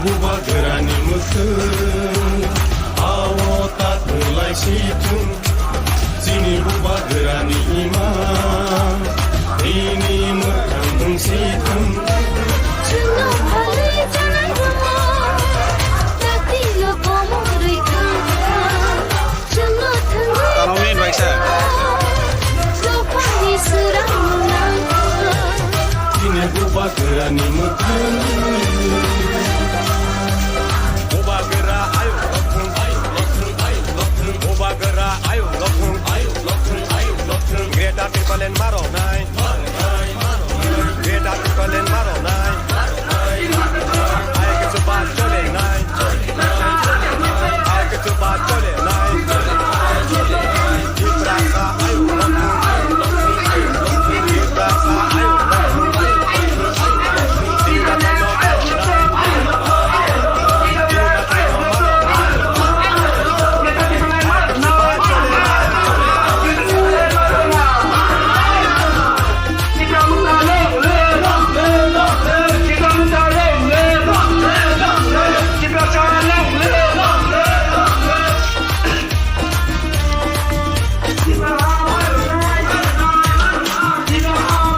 बुबा गोरानि मोखों आव तातोलाय सिथुं जिनि बुबा गोरानि इमा इनि मोखां सिथुं Chungo phale jangan rumah Tati lo komori kang Chungo thangi Tanamin baik sir. Sopani serang menang जिनि बुबा गोरानि मोखों